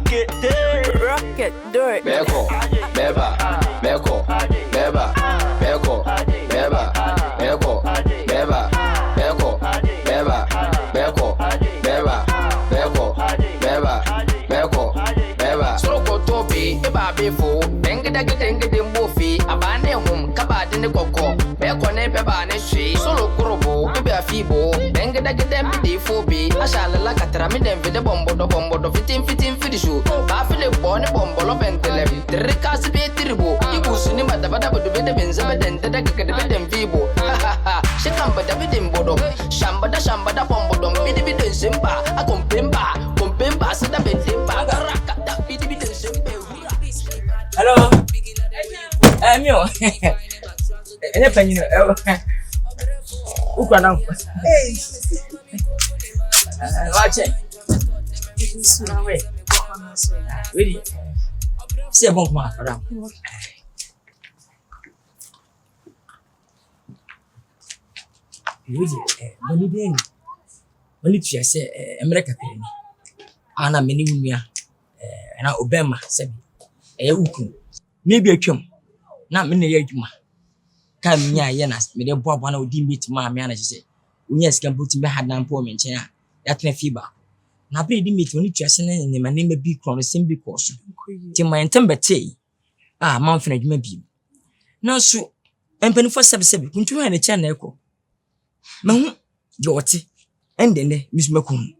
Rocket, do it. Beko, beba, beko, beba, beko, beba, beko, beba, beko, beba, beko, beba, beko, beba, beko, beba. Soko tobi, eba befo, dengi dembofi, abane hum, kabade ne koko, beko ne beba ne shi, solo kurobo, ebe afibo, dengi dembi fobi, ashala la katara mi dem vide bombo do fitin fidishu, ba file bone bombo lo bentele, terikasi be tiribo, ibusuni madabada bodo bede benza bedente da keke de bedem vibo, shekamba da bedem bodo, shambada bombo dom bidi nsemba, kompemba sada bedemba, rakata bidi nsembe. Hello. Mio. Ene panyi no. Ukwa na. Hey. Watch it. Really? C'est bon pour moi, madame. Oui, bonne idée. Bonne idée, c'est America. Ana meni wumia. Na Obama, sabi. Uku. Maybe a chum. Na me na yadwuma. Ka nya ye na me de boabo na odi meet ma me na say. Unya sika buti be had na mpo me nchen a. Ya tena fiba. Na be di meet oni twase ne ne ma ne bi kro no sim bi koso. Ti ma ntem bete. Man fina dwuma bi. Na so empanifo sebe kuntu ha ne cha na ekọ. Ma hu je oti. Ende ne mismakun.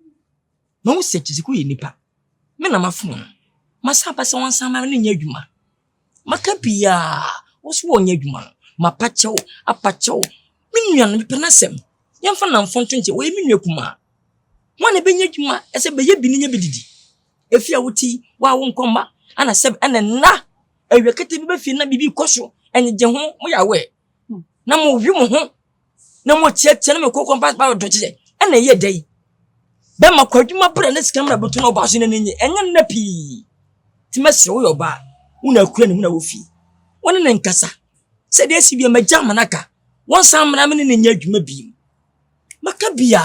Ma hu sechi ku yi nipa. Me na mafu. Masaba se won sama ne nya adwuma. Makapia woso won nya adwuma. Mapachew apachew. Me nua no penasem. Yemfa na mfonto nche we me nua kuma. Wane benya adwuma ese be ye bi ne nya bididi. Efia woti wa won komba ana seb ana na awekete bi ba fi na bibi koso enye je ho mo ya we. Na mo wi mo ho. Na mo tie na me kokon pass ba do je. Ana ye dai. Be makwadwuma bra na sika mra boto na obaso na nenye enye na pi. Ti mesre wo yoba una kura ne mu na wo fi. Wone ne nkasa. Se de si bia magya manaka. Won sam mra me ne nya adwuma bi. Maka bia.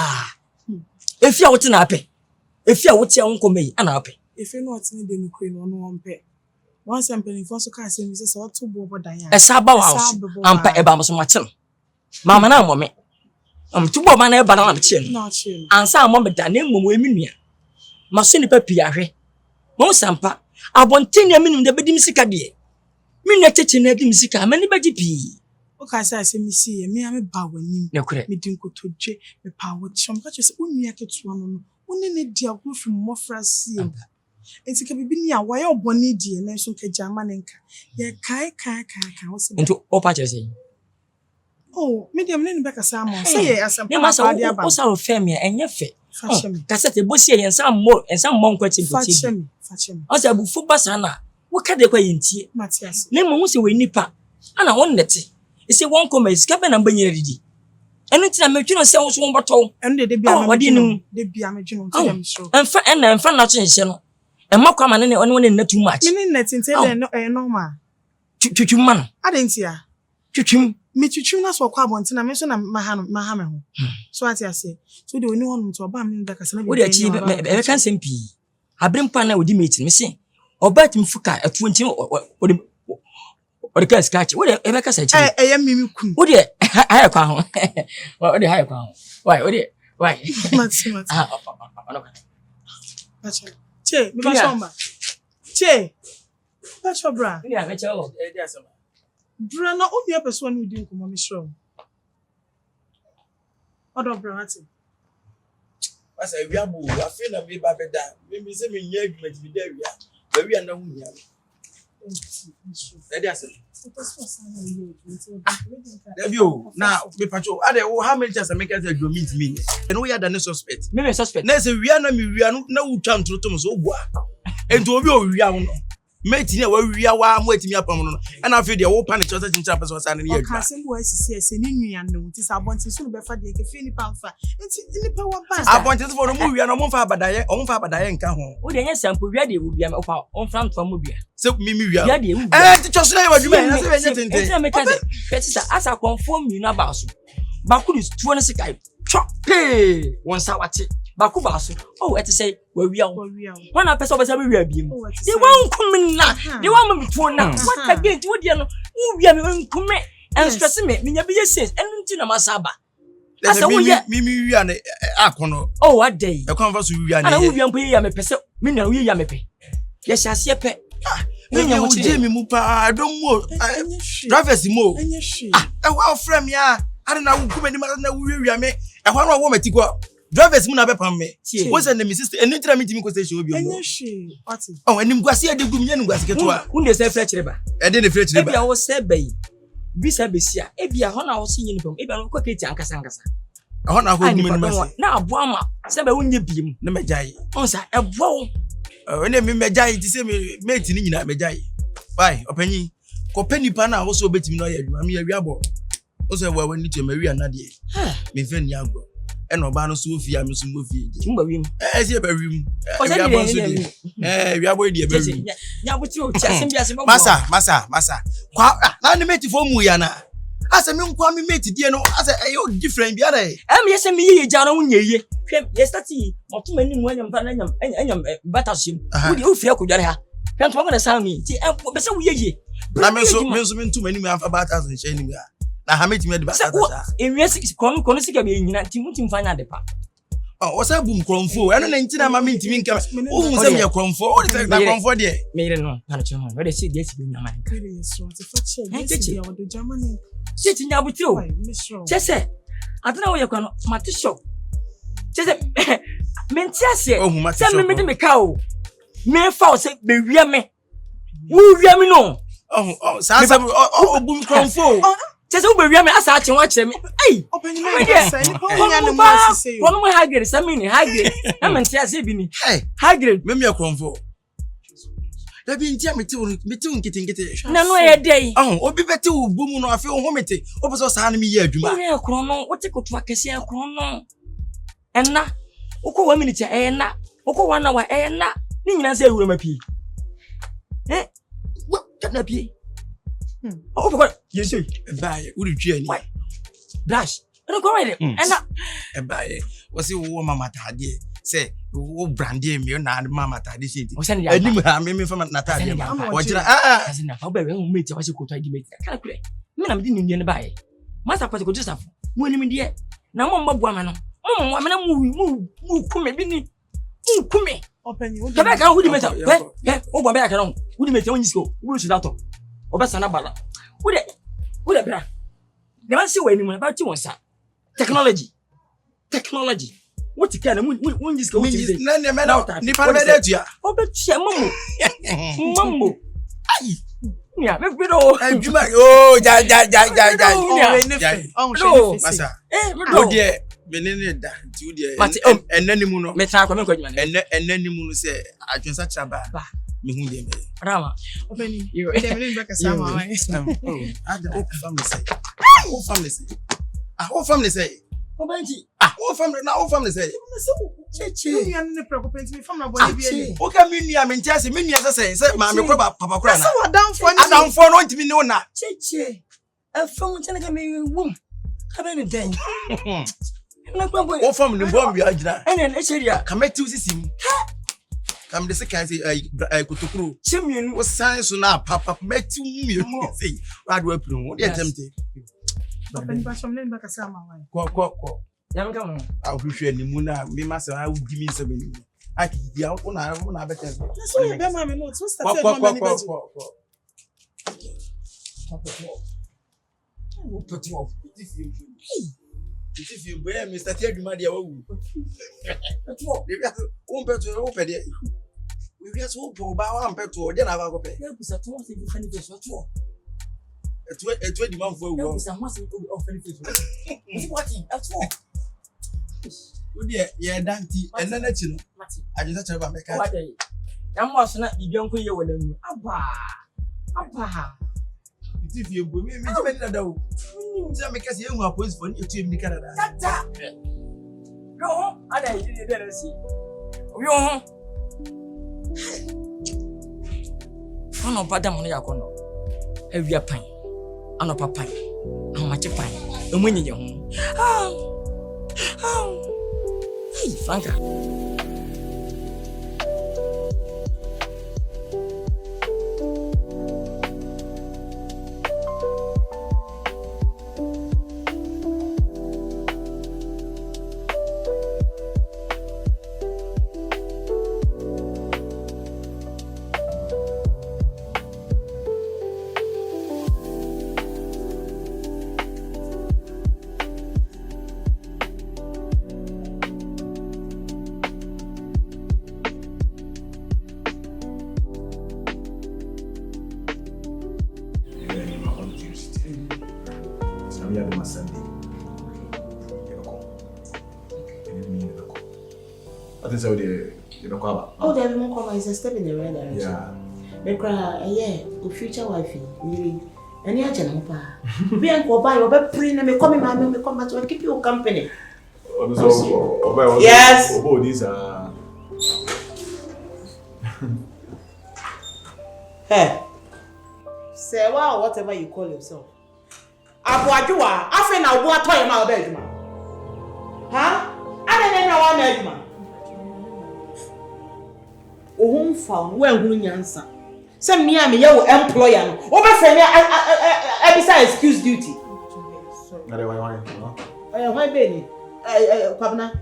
Efia wote na ape. Efia wote a wonko mai ana ape. Efe no wote ne de no kure no won pe. Won sam penifo so ka asem se woto bo dan ya. Esa ba wa house. Ampa eba mo so ma chel. Mama na mo me. Tubo ma na eba na ma chel. No chel. Ansa mo me da na mmom eminua. Maso ni papi ahwe. Mo sampa. Abontene minum de bedim sika de. Minua cheche na bedim sika mani baji pi. O ka say asem si ye me ba wanim. Me din kotodwe me pa wo chom ka chese onua ketua no no. Oni ne dia go fi mofra si. Enti ka bibi ni a wa ye oboni die na so ka jama ne nka. Ye kai wo se. Enti o pa chese. Oh, medium ne be ka sa mo. Say ye asem pa de aba. O sa o fe me enye fe. Kasete bosi ye ensa mo nkwachi nkwachi. Fachem. O sa bu fuba sana. Wo ka de kwa yentie. Matias. Ne mo hu se we nipa. Ana won nete. Ise won koma iska be na mbanyira didi. Enu ti na metwino se wo so won boto. Enu de bia na de bia metwino ti am so. Enfa na to nhye no. Emakwa ma ne one na too much. Me net nte de no normal. Twitwum ma no. Adentia. Twitwum. Me twitwum na so kwa bontina me so na maha me ho. So ati ase. So de oni honum to oba me da kasa na bi. Wo de chi be kan sempi. Abrempa na odi meeting me se. Oba tim fuka atu ntin odi ka scratch. Wo de e be kasa chi. Eye mimi kun. Wo de haya kwa ho. Wo de haya kwa ho. Why? Mati. Che, me ba somba. Che. Ba chobra. Ni a me che o e dia somba. Bra na only person who din komo me show. Odo bra ati. Asa wi abu, afi na me ba beda. Me se me nya adwuma ti da wi a. Ba wi na hu nya. Edi asa. Debio, na me pacho. Ade how many times I make us adwuma meet me. And we are the suspect. Me suspect. Na se wi na me wi na wu twa ntroto so bua. Ento obi o wi a no. Mate ni wa wi a wa mo atimi apam no. And afi de wo panic chose chincha person sa na ye adwuma. O ka se bo asisi ese ni nua no. Ti sa bonti so no be fa de ke fi ni pamfa. Enti ni pa wa ba. Abonti so no mo wi na mo fa abadaye, o mo fa abadaye nka ho. Wo de nya sampo wi ade wo bia me fa on fra nto mo bia. Se mi wi a. Wi ade wo. Ti chose na ye adwuma na se be nya tente. Enti me ka se, petisa asa confirm mi na ba so. Ba ku di tuo ne se kai. Chop. Hey, won sa wate. Bakuba so. Oh, it say where we are. One a person over we are being. They won't come now. They want me to now. What again? What you know? We are going to me and stress me. Me be says and to masaba. That's a me and akono. Oh, what day? A converse we are. And we are pay me person. Me na we are me pay. Yes, I see a pet. Me na what you me mupa. I don't know. Drivers mo. Well, friend, yeah. I don't know who come any man we are me. I want to woman to go. Drivers mun abepam me. What's the name sister? And you me to say she will be. Oh, and him go see the gum yen go see keto. Who dey say fetch reba? E dey fetch reba. Ebia wo say bay. Bisa besia. Ebia ho na wo see yin pam. Ebia no ko keti ankasa. Ho na ho gum ni ma. Na aboa ma. Say be wonye biem. Na megyae. On sa ebo. When me megyae ti say me mate ni nyina megyae. Bye, opanyi. Ko panipa na wo so betimi no ya adwuma. Me ya wiabo. Wo say wa wani to mawi anade. Me fe ni agbo. Eno ba no so ofia me so mo fie je. Mba wi mu. Se ba wi mu. Wiabo so di. Wiabo di e ba wi mu. Nya buti o ti asem bi asem bo. Masa. Kwa na ni mate fo mu ya na. Asa me nkwa me mate die no asa ayo different bi ara e. Yes me ye ja no nya ye. Hwem ye stati moto mani mu anyam pa na anyam bata sim. Wo di o fie ko dware ha. Hwem to ngana sa mi. Ti be se wo ye. Na me so ntu mani mu afa bata so nche ni mu ya. Na ha meti me de bata sa. Enwe kono sika be nyina ti mutim fanya de pa. Oh, what's up, Cromfo? I don't know my minty min come. Who say me a Cromfo? What is that Cromfo there? Me no, Panachon. Where they see this in your mind. Sit in your booth. Just say, I don't know where you're going to Matisho. Just say, Mentias, oh, send me the cow. Me foul say, be real me. Who real me no? Oh, Sasa, oh, boom, Cromfo. Just over me as I watch them. Hey, open your mouth. One more high grade, some mini high grade. I'm in Tiasibini. Hey, high grade, maybe a convo. There be in Tiamity, between getting it. No, a day. Oh, or be better, boom, or I feel homity. Opposite enemy here, Juma. Chrono, what you could track a sea chrono. And now, Oko 1 minute, and now, Oko 1 hour, and now, Nina say, will me. Eh, what can that be? Oh, what? You say, buy would you why? Blush. I don't go right. And buy what's your mama tadi? Say, oh, brandy, me, and mamma tadi. I didn't me from Natalia. What did I? As enough, I'll be meet you as you could try to make a calculate. Me, I'm didn't in the buy. Master Patrick just have when you dear. Now, Mamma woman, oh, I'm move, come, maybe. Come, open you. Come back, I would make up. Oh, back along. Would you make your own school? Who should out? Obasana bala. Would it bra? The man see when you about you, sir. Technology. What you can when you go to none of men out. Nipamedia. Oh, but Mammo. Yeah, let's be all. Oh, oh, Massa. Oh, dear. Benene da 2 dear. But and then muno. Meta come and then muno say I just such a ba. Me hu dem. Rama. Openi. You dem back sama. Oh, I the family say. Whole family say. Whole family say. Obanji. Whole family na whole family say. Cheche. You are not preoccupied me from na body bi. O ka me nua me ntia say me nua say ma me kro papa kro na. Say wa down for ni. Down for no ntimi ne na. Cheche. E fam ntia na me wum. Ka be ni den. O fam ni bomb ya jira. Ene echeria ka metu sisim. I'm the second say I could to Chimian was science na papa metu me say ADWO pru. Dey tempted. Open ba some name back asama wan. Ko. Yam ka mo. I will share ni mu na me ma say I will give me 7. I dia una better. So you be ma me notes. What's that for many better? Ko. If you bear Mr. Teduma, dear, we are so poor about 1 petrol, then I have a pay. There is a 20 month for you. Oh, dear, yeah, Dante, and then let you know. I just have a mechanic. I'm was not the young queer with them. Abba. If you bring me, because you are post for you to in Canada. Go home, and I didn't see. Go home. I'm not bad on Yakono. Every pine. I'm not papa. How much a pine? And when you're home. Hey, Franca. Oh, there won't come is a step in the right direction. Yeah. They cry, yeah, future wifey, really. And you're Janapa. Be uncle buy or be print and me come back to keep you company. Yes. These are. Hey. Say, wow, whatever you call yourself. ADWOA, I think I'll go to my bedroom. Huh? I don't know what bedroom. Oh, found where NKANSAH. Send me a your employer. Over friend, I beside excuse duty. Why, Benny? Pabna.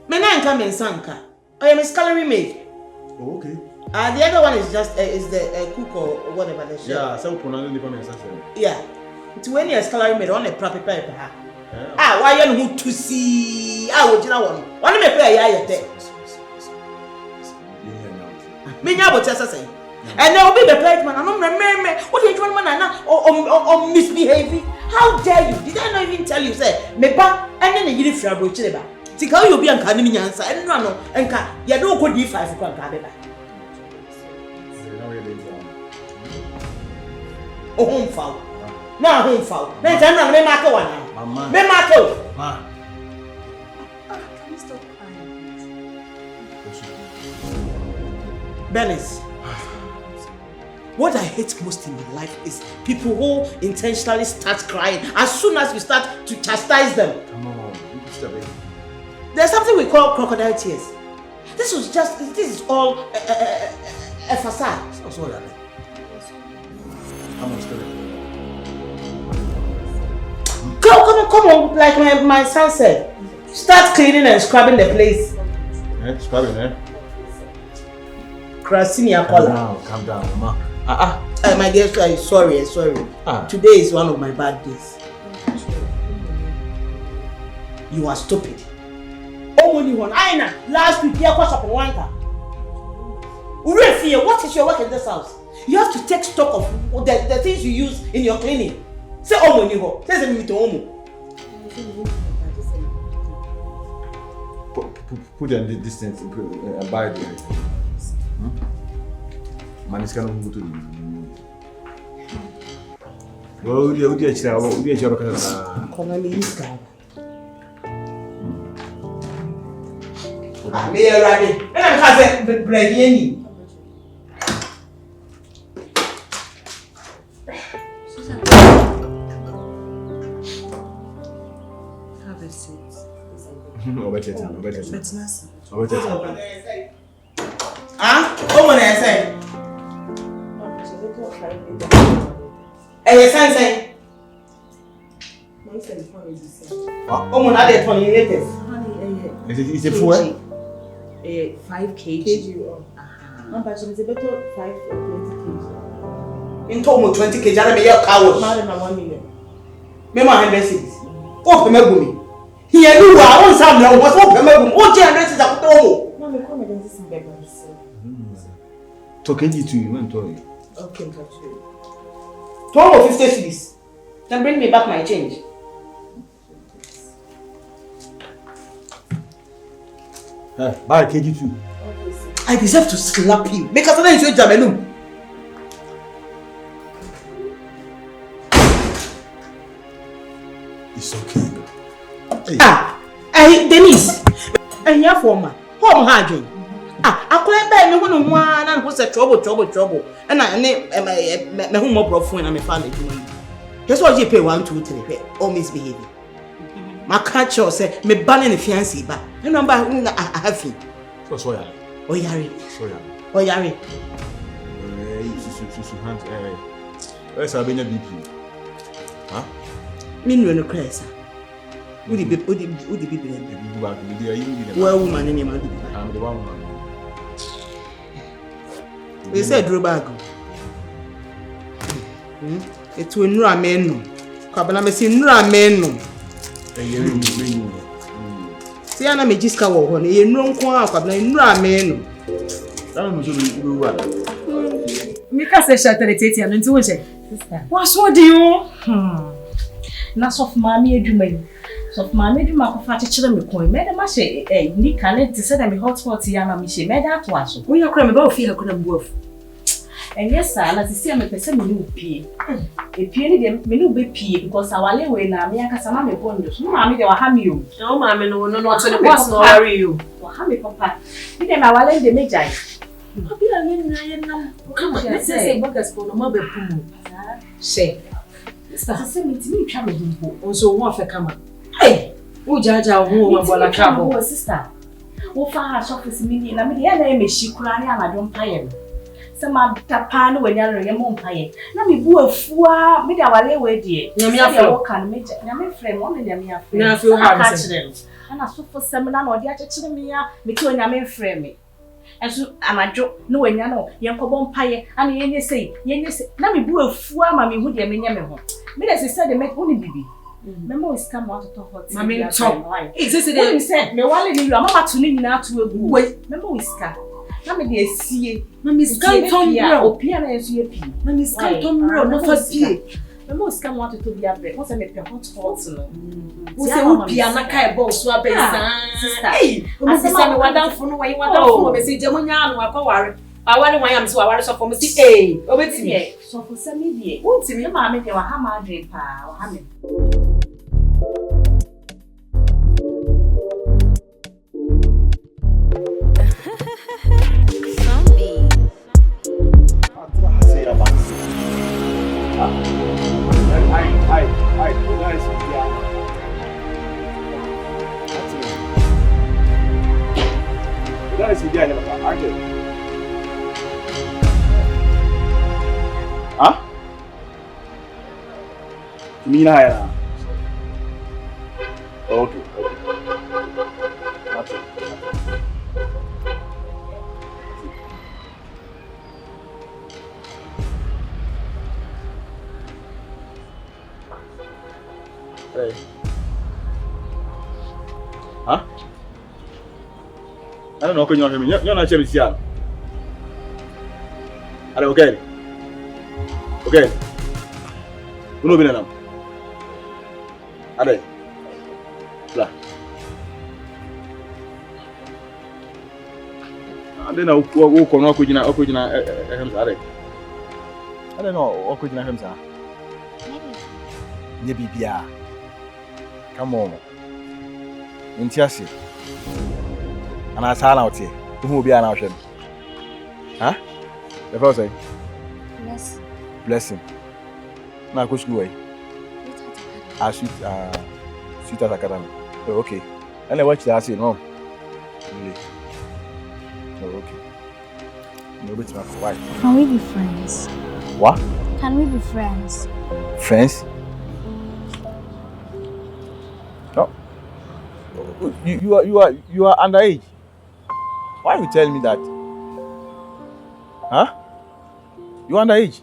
Men come in Sanka. I am a scullery maid. Oh, okay. The other one is just is the cook or whatever the chef. Yeah, some Punan independence. Yeah. To when you're a scullery maid on a proper paper. Ah, why are you to see? I would you know one. One may play a day. Me nyabo tesa say. And there will be the plate man. I don't remember. What are you doing, man? Or misbehaving? How dare you? Did I not even tell you? Say, me ba, and then you live for a brochure. See how you be on NKANSAH and no, and you don't go D5 for Canada. Oh, home foul. Now, home foul. Then I'm not Marco one. Me Marco. Can you stop crying? Bernice. What I hate most in my life is people who intentionally start crying as soon as you start to chastise them. Come on, you can stop it. There's something we call crocodile tears. This is all a facade. That's all that. Come on, stop it. Come on, like my son said. Start cleaning and scrubbing the place. Scrubbing, eh? Krasinia color. Calm down, Mama. My dear, sorry. Today is one of my bad days. You are stupid. Only one. Aina, last week here was up in one car. What is your work in this house? You have to take stock of the things you use in your cleaning. Say Omo Niho. Say me to Omo. Put them the distance and buy the man is going to go to well, you Is it full? 5 kg. I'm passionate. It's better 5 or 20 kg. In total 20 kg. I mean, cows. More than 1 million. Me 100 cities. Oh, me. Here you are. On some level, what's up? Me. Oh, 100 cities. I put on. No, me come and this is better. Talking to you, man. Talking. Okay, talk to you. 12 or 50 cities. Then bring me back my change. Buy a KG too. I deserve to slap you. Make us know you Jamelum. It's okay. Hey. Denise. And your former. Home hard. I couldn't bear me one and was a trouble. And I name my home more profane and my family. That's what you pay 1, 2, 3. Or misbehaving. My catcher said, me banning the fiancé back. And number I have him. So yeah. Oh yari. So yeah. Oh yari. Hand where's our BP? Huh? Me no cry sir. Who the baby? Well, woman, any man. I'm the one woman. They said draw bag. It will no amen. Kabana me say no amen. See ana me jiska wo ho ne no nko a kabana no amen. That me so do what? Me ka say shatereteti anu nti wo che. Sister. Wa so di o. Na sof mami edwuma yi. Sof mami edwuma ko fa chechire me kon. Me de ma hye ni kane ti say dem hotspot ya na me hye. Me de ato aso. Wo yakora me ba ofi ha kona mbu afu. Enye sa na sisi me pese me ni opie. Epie ni de me ni obe pie because awale we na me akasa na me bondo. So mami de wa ha me o. No mami no to the boss no worry you. Wa ha me papa. Ni de ma wale de me jai. Abi a ye na come let's say bogus for no ma be pum. Say. Sister me ti me twa me himpo. Onso wo afa kama. Hey, wo jaja wo ma bola kabo. Wo sister. Wo fa ha surface mini na me de ya na me shikura ni anadwo mpaye no. Sama tapa no wanya no ye mo mpaye. Na me bu afua me da wale we die. Nyame afa wo kan me nyame frem wo me nyame afa. Na afa wo ha me. Ana so for seminar na odi a chechire me ya me ki nyame frem me. Enso amadwo no wanya no ye nkobo mpaye ana yenye sei na me bu afua ma me hu de me nya me ho. Me dey say de make oni bibi. Memo is come out to hot. Mama talk. Is this the said me wale ni you mama to ni na to egu. Wait, memo is ka. Na me dey sie. Mama is come tom bro. Opia na enso ye pi. Mama is come tom bro no for pie. Memo is come out to be abre. What's me pe hot no. Wo say opia na kai boss so abensa. Sister. Hey, we say me wadan fo no we wadan fo me say jemonya anu akọware. Awari wan am so awari so for me see eh obetimi so for say me die wontimi ma me de wa ha ma adre pa wa ha me Huh? Mina ya. Okay. That's it. Hey. Huh? I don't know. Can you hear me? You're not hearing me. Are you okay? Okay. Kuno binanam. Ade. Lah. Ade na wo kono akujina ehemza ade. Ade no akujina ehemza. Nye bibia. Come on. Ntiase. Ana sala otie. Uhu bia na ohwe. Ha? The first say. Yes. Blessing. Na go school way. Sweet Academy. Oh, okay. And I watch that say no. Really. Oh, okay. No bit my why. Can we be friends? What? Can we be friends? Friends? No. You are underage. Why you tell me that? Huh? You underage?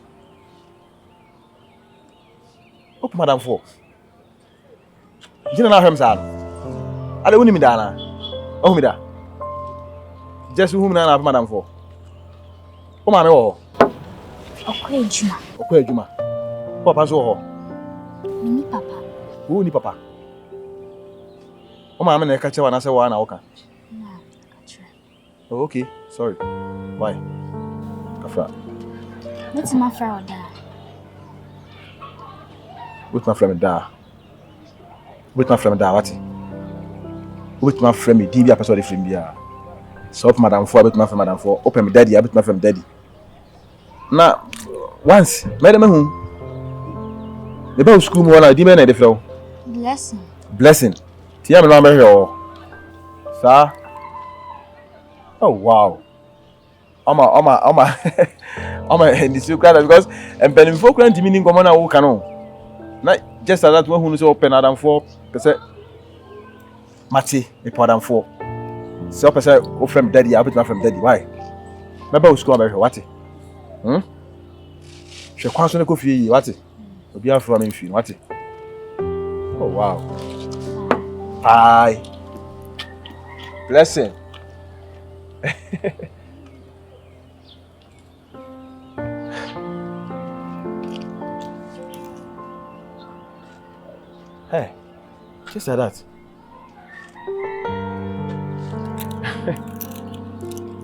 What madam for? Jina na hwem sa. Ade woni mi da na. Oh mi da. Just who mi na madam for. O ma me wo. Okwa ejuma. Papa so ho. Ni papa. Who ni papa? O ma me na ka chewa na se wa na woka. Na, ka Oh, okay. Sorry. Why? Kafra. What's my friend da? With my friend da. With my friend da what? With my friend me DB person the friend bia. So up madam for with my friend madam for open me daddy with my friend daddy. Na once me hu. The be school mo na di me na dey flow. Blessing. Blessing. Tia me no be here o. Sir. Oh wow. I'm this because and penny for granting meaning come on a canon. Not just as that one who is open Adam 4%. Mati, a pardon 4. So percent from daddy, I'll be from daddy. Why? Remember who's going to what? She can't go for you. What? Will be from him. What? Oh wow. Bye. Blessing. Hey, just like that.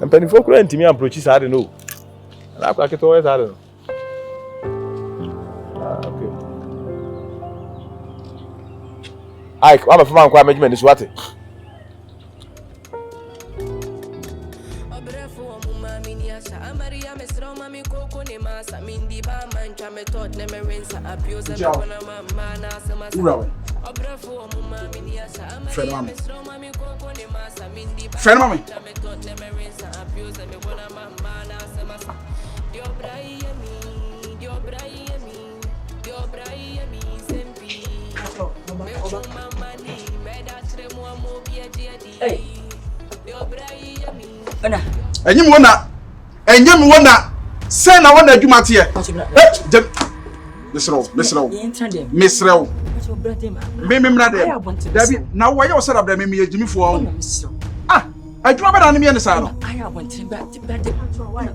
I'm penny for to me approaches, I don't know. And I've got it always, I don't know. Okay. I'm a farm management is what it. Friend mommy. Hey. Enyim wona. Say na wona adwuma te e. Misrew. Misrew. Me mra dem. Dabi na wo ye wo sara bra me yejimifo o. Ah, adwuma bada ne me ne sa no. Aya bonten ba.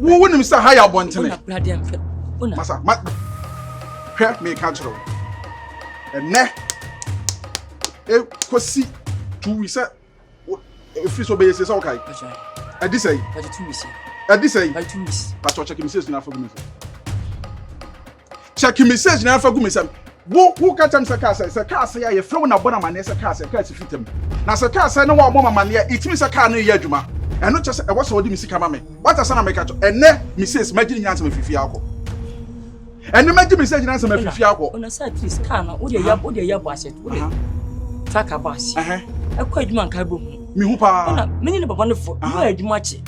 Wo wonim sa ha ya bontene. Masa, hwe me ka chiro. Enne e kosi 2 weeks if so be say so kai. I dis say. But 2 weeks. I dis say. By 2 weeks. Pastor check message na for me. Check message na for me say. Who catch am say car say ya frɛ na bona mane say car si fitam. Na say car say no wa mo mane it means say car no ye adwuma. Eno che say e was odi mi sika ma me. What asa na me catch. Enne message magini nyansa me fifi akọ. Enne magini message nyansa me fifi akọ. Ona say at least car na wo de yabo asset. Wo de track abasi. Ekọ adwuma nka bo hu. Mi hu pa. Ona menyi ne baba no fo. Wo adwuma che.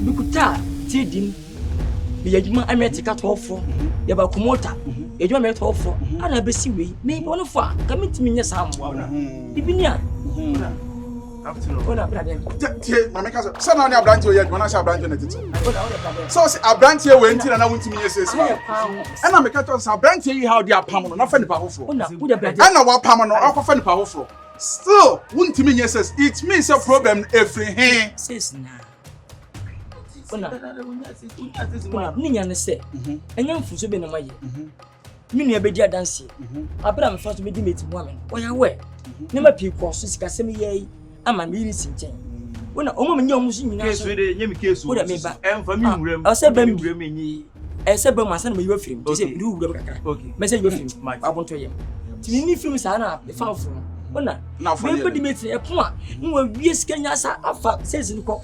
Bikuta tidin. Bi adwuma ametika tofo. Ya ba komota. Adwuma me tofo. Ana be si we. Me bono fo. Ka mitimi nya sa amwa ona. Bibinia. Ona brother. Tie mama ka say na abranti o ye adwuma na say abranti na tete. So say abranti e we ntina na wontimi nya sesi. Ana me ka to say abranti e how dey apam no na fa nipa hofro. Ona wo de brother. Ana wa pam no akwa nipa hofro. Still wontimi nya sesi. It means a problem every here. Says na. Ona ninya ne se enya mfuso be na maye minu abedi adanse abra me fa so bedi meti mu amen oya we ne ma pi ko so sika sem ye ama me risi nchen ona omo nya omo so nyina so kesu de nyemi kesu wo da me ba emfa mi nwuram ase ba mi nwuram enyi ese ba ma sana me yiwa firim ti se bi wura kakra message yiwa firim abonto ye ti ni firim sa na me fa ofro ona me bedi meti e po a nwa wie sika nya sa afa sezi ko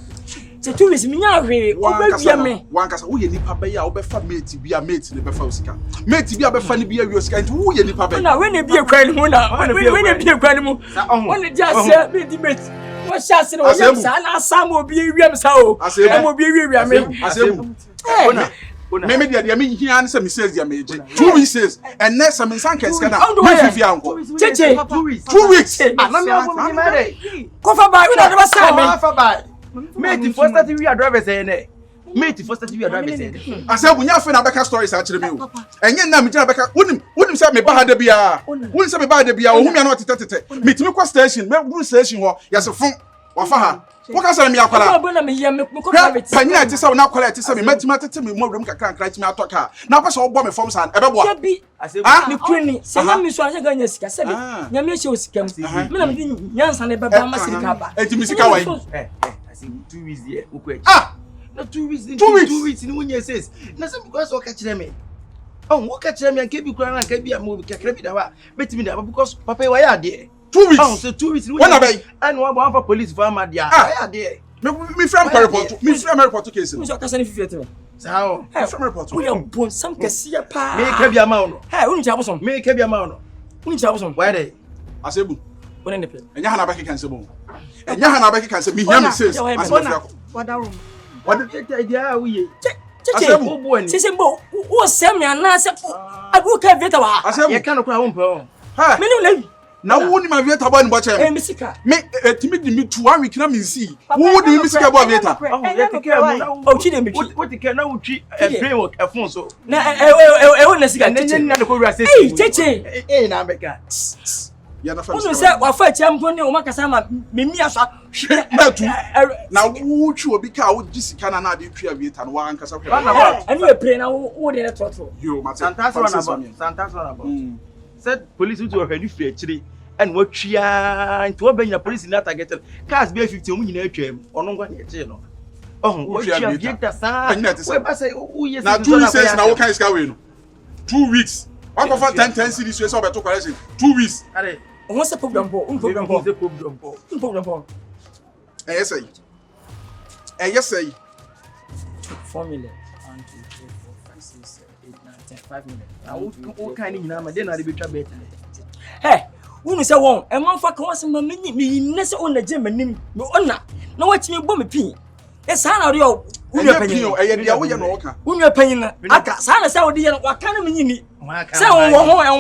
se tu wis minya hwe obawia me wankasa wo ye nipa ba ya wo be fa mate bia mate ne be fa osika mate bia be fa ne bia wi osika nti wo ye nipa ba na we ne bia kwan mu na we ne bia kwan mu won je ase be di mate wo sha ase no wo sa na asam obi wiam sa o am obi wiam me asem ona me dia me hia ne se message dia me je 2 weeks and next some san kes kana me fifi anko cheche 2 weeks na me ago me mare ko fa ba we na ba sa me fa ba mate first that we are driver say ne mate first that we are driver say asa bunya fe na beka stories a kire me o enye na me gina beka wonim say me ba ha da bia wonim say me ba da bia ohumia na otete metimi kwa station me group station ho yasefon wafa ha wo ka say me akwala ko na me ye me ko private panyina ti say na akwala ti say me matima tete me mo wurem kakra nkra ti me atoka na pa so wo me form san e be boa me kwini se na me so anya ganya sika se be nya me hye osika me na me nyansa ne beba ma sika ba enti me sika wai 2 weeks there ukwe na 2 weeks ni munye says na some because o ka kire me o ka kire me anke bi kura na anke bi am kakra bi da wa betimi da because papa wa ya de 2 weeks so 2 weeks ni when abey and one for police for am dia ya de me frame report case me so ka sani fifi eteme sao me frame report we am bon sam kesiya pa me ka bi ama no unu cha bosom me ka bi ama no unu cha bosom why dey asebu wona ne pe enya hana ba kekan sebo And Yana Becky can say, me, him says, what a room. What the idea we Sisimbo, who send me an answer? I will have it. I said, you can't cry. Now, wouldn't my Vieta one watch him? Make a timid me to 1 week, let me see. Who would you miss about Vieta? Oh, she didn't what the can now treat a framework, Alfonso. Now, I want to see a teacher. Hey, now, Becca. Who said, well, fight Champoni or Macasama, Mimiasa? Now, who should be cowed? This cannot be clear Vieta and one Casa. And you play now, what in a total? You, Santas said police to a very fair tree and what she and to obey your police in that I get cars be 15 minutes or no one yet. Oh, what you have get the sign. I say, oh, yes, now 2 weeks now, what kind of going? 2 weeks. What of 10 cities was over to correction? 2 weeks. What's the problem? Yes, yes, 4 million. 1, 2, 3, 4, 5, 6, 7, 8, 9, 10, 5 million. What kind of name? Then I'll be better. Hey, who say one? A month for once, me, Nessa on the gym and name, no honor. No, what's me, bomb pin. It's Hannah, your opinion. Who your opinion? I can't say, what kind of meaning? Someone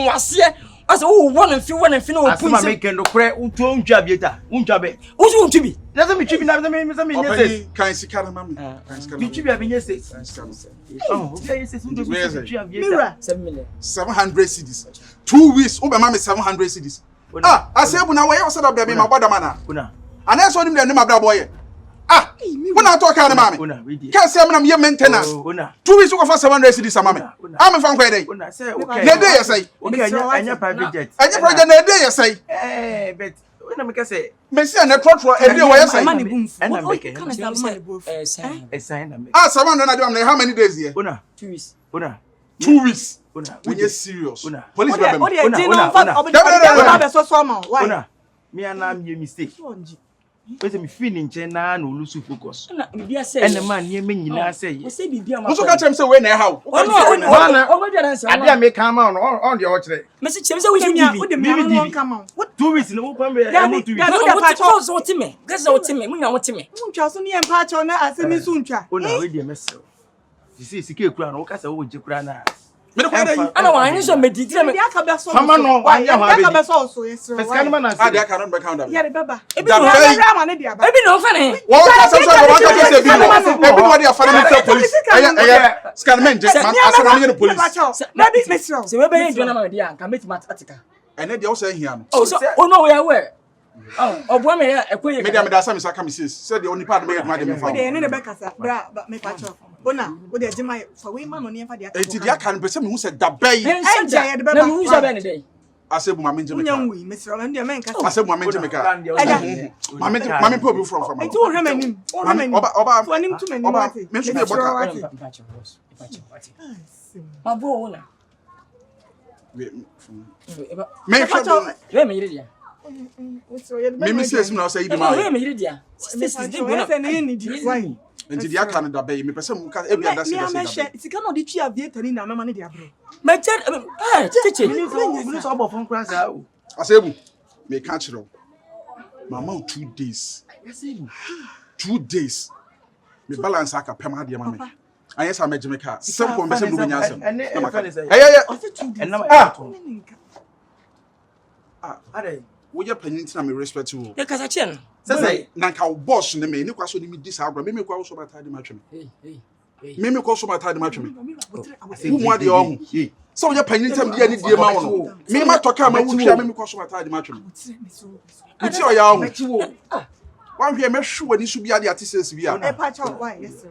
was here. As oh, 1 and 1 and final. I make no crack. Who job yet? Who's going to be? Doesn't mean chipping out the name. Can't see Caramam. You have been yesterday. Oh, okay. 7 million. 700 cities. 2 weeks. Oh, my mom is 700 cities. Ah, I said, when I was set up there, my brother, man. And I saw him there, my boy. Ah, when I talk to mammy, can't say I'm your maintenance. 2 weeks for 700 cities, mammy. I'm from where they say, okay, I say, and your private jet. And your project, I say, eh, but when I say, Messi and a trot for every way I say, and I'm making a sign. Ah, someone, I don't know how many days here. 2 weeks. 2 weeks. When you're serious, police, me and I'm your mistake. Wait me feeling China no lose focus. And the man near me say, also catch him say when how? I may come on the orchard. Message says we come on. What 2 weeks in open way? That's what me. That's what me. We know what me. Unchaso ni empatch on as a misuncha. Una we dey mess. You see sike kura no kasa wo je kura na. Me no kwada yi. Ana wa hin so medidi me. Mama no wa ya ha be. Aka be so so yes. Peskan man na. Ah, dey can be count down. Ya dey baba. Ebi no fane. What can say say be everybody are following the police. Scan men just asana the police. Maybe Mr. Se we be yin jona ma dey an ka make mathematical. And then they also here no. Oh so oh no we are where? Oh, obo me ya ekoye. Me dey me da say me saka me said the only part me ma dey me fa. Dey ne be kasa bra me pacho. Bona wo dey jima for we man no ne fa dey. Enti dia kan be say me hu say da bay. Enja ya dey be na me hu say be ne dey. Asebu ma menje me ka. Nyanwi Mr. Ola ndie men kasa. Asebu ma menje me ka. Ma me po from mama. Enti wo hwe manim. Wo hwe manim. Oba fo anim tu manim ati. Me so be boka. Ma bo wona. Me pacho. We me yire dia. Me say now say you ma. We me yire dia. Sisters dey go na ni di. Why? Enti dia kan da bay me pese mu ka e bia da say da say. Sika no di twa aviator ni na mama ne di abro. Ma chen teacher. You so about phone class ah. Asebu me ka chiro. Mama 2 days. 2 days. Me balance aka pema de ma me. Anya sa meje me ka. Simple me say no nya asem. And are wo ye panin tina me respect you. Ya kasa chen. Say na ka boss ne me ni kwa so ni me di sa abra me kwa so bata de ma twem. Me kwa so bata de ma twem. Wo mo ade o hu. So wo ye panin tina me di die ma wo no. Me ma toka ma wo twia me kwa so bata de ma twem. Uti o ya hu. Wan hwe me hwe ni su bia de ate sense bia. E pa cha why yes sir.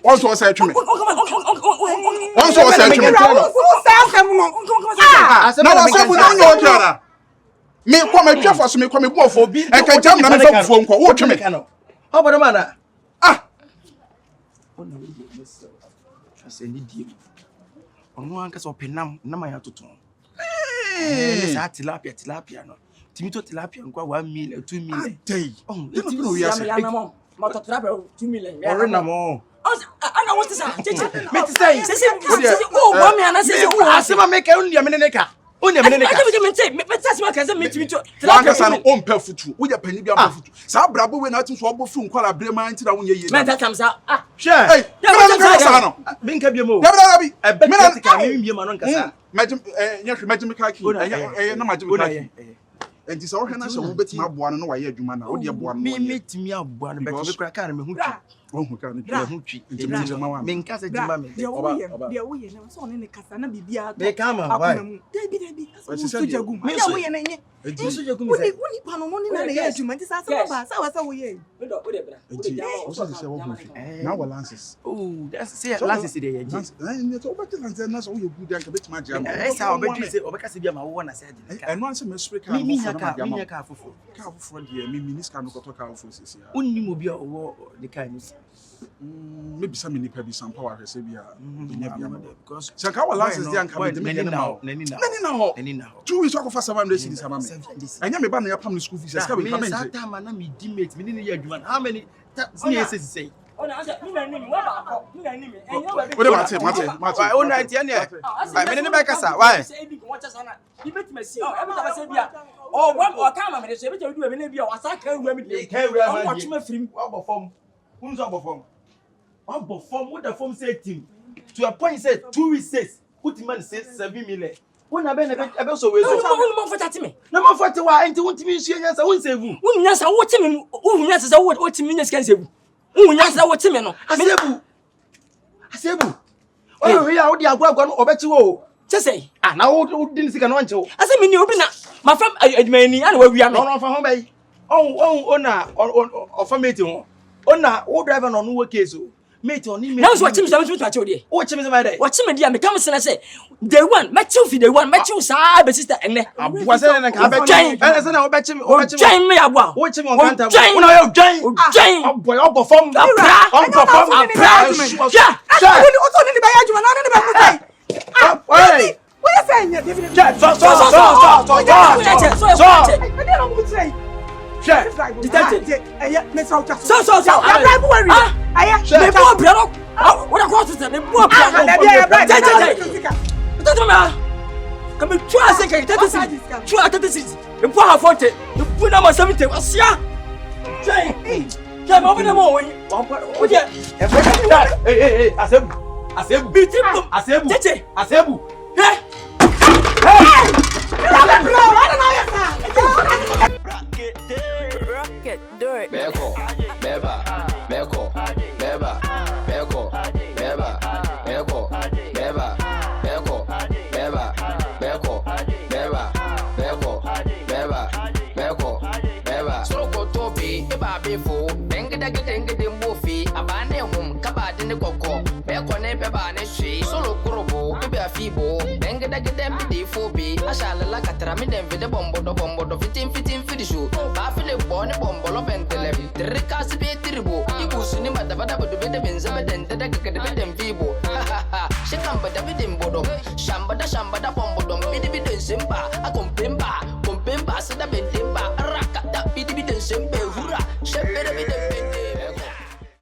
One so say twem. One so say twem. Na wa so bu no nyo tiara. Me kwa me twafo so me kwa me bu ofo bi. E ka jam na me fa fuo nko. Wo twem. How about man? Ah. Ona we dey mess. Ase ni die. Ono anka so penam na ma ya toton. Sa tilapia no. Timito tilapia nkwa 1 million 2 million. Dey. Oh, let me know yes. Ma to tilapia 2 million. Ore na mo. Ana what is that? Me say. Oh, boy me ana say asema make undia me neka. Only a minute. I can't say, that's what I can meet you. Wankasan on perfutu. We are penny be perfutu. Sa brabo we not to obo fun kwala brema nti da wonye ye. Man that comes out. Ah, share. Hey, no. Binka bi mo. Dabi. I bet you can be man kasa. Majim nyahwe kaki. Na majim kaki. Enti so hwe na hye wo betima aboa no wa ye adwuma na wo de aboa no. Me metimi aboa no bet me kura ka na me hu twi. Wo hu ka no me hu twi. Enti me nka se jima me. De wo ye na so ne kasa na bibia to. Me ka ma why? Debi. So jagum. Me wo ye na nye. Enti so jagum me say. Woni pa no woni na ye adwuma nti sa ba sa wo ye. Wo de bra. Enti o so se wo hu. Na wa lances. Oh, that's say lances dey ye. Ne to obeti lances na so wo ye good an ka betima jam. Sa obeti say obeka se bia ma wo na say dey. Eno an se me spray ka. Me nya ka fofo. Ka fofo de me niska no koto ka fofo sisi ya. Onni mo bia owo de ka ni. Me bisa me nipa bi sampa wa hwese bia. Nya bia because se ka wa lances dey an ka me de me na ho. Nani na ho. 2 weeks akofa 700 cedis sama me. Anya me ba na ya pam school fees se ka be payment. Me sa ma na me di mate me ni ye adwuma. How many years say? Ona asa mi na nimi wa ba ko. Mi na nimi. Ode mate. Why on 90 ane? Why me ni be kasa? Why? Say bi ko wacha sana. Bi betima si. Oh, e betima say bia. Oh, wa ka ma me so e betima du me na bia wa sa ka ewura mi de. Ka ewura ma. Wa twema firim. Wa bo form. Unu so bo form. Wa bo form what the form say team. To a point say 2 weeks says put man say 7 million. Una be na be so we so. Unu mo fota time. Na mo fota wa enti wuntimi nsu nyansa won save. Unu nyansa wo time. Unu nyansa sa wo time nyansa kan save. Unu nyansa wo time no. Asebu. Oh, we are odi agwa no obechi wo. Chese. Ah, na wo din sika no nche wo. Ase me ni obi na ma fam adwumani ana wa wia me. No fa ho bai. Ona ofamate ho. Ona wo driver no no case o. Mate on me. Now so watch me so to touch you. Watch me my day. Watch me dia me come say day one match you day one match you sa be sister enne. Aboa say na ka be join. Eh say na wo be chi me. Join me aboa. Watch me on counter. Una you join. Oh boy, obo form. Yeah. Woni o to ni ba ya juma na ni ba mu sai. Hey. What you saying here, David? So. Share. Detective. Me so. I'm right worry. Me bo bia no. What I go to say me bo bia no. Don't me. Come try say can try 30 cities. Me bo ha 40. Me bo na 70. Asia. Jai. Jai mo be na mo we. Wo dia. Hey, Asebu. Bitim. Asebu. Hey. Rocket, do it. Beko, beba, beko, beba, beko, beba, beko, beba, beko, beba, beko, beba, beko, beba, beko, beba. Soko tobi, eba befo, dengi dembofi, abane hum, kabadi ne koko, beko ne beba ne shi, solo kurobo, ebe afibo, dengi dembi fobi, ashala la katara mi dem vide bombo do fitin fidishu, ba file bone bombolo bentele, trikasi be tribo, ibusuni madabada bodo vide benzema dente da gagade bidem vibo, shikamba da bidim bodo, shambada bombo dom bidi simba,